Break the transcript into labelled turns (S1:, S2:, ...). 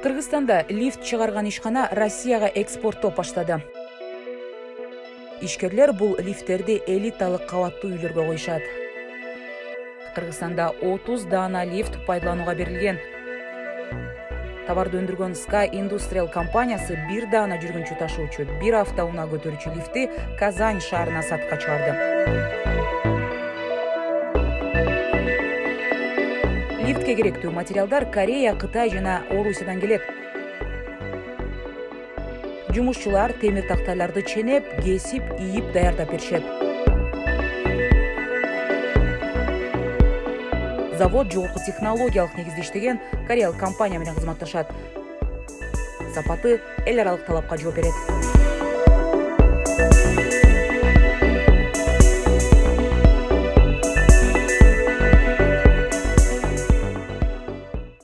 S1: Кыргызстанда лифт чыгарган ишкана Россияга экспорттоо баштады. Ишкерлер бул лифттерди элиталык кабаттуу үйлөргө коюшат. Кыргызстанда 30 даана лифт пайдаланууга берилген. Товарды өндүргөн Sky Industrial компаниясы бир даана жүргүнчү ташуучу, бир автоунаа көтөрүүчү лифти Казань шаарына сатка чыгарды. Лифтке керектүү материалдар Корея, Кытай жана Орусиядан келет. Жумушчулар темир тактайларды ченеп, кесип, ийип даярдап беришет. Завод жогорку технологиялык негизде иштеген кореялык компания менен кызматташат. Сапаты эл аралык талапка жооп берет.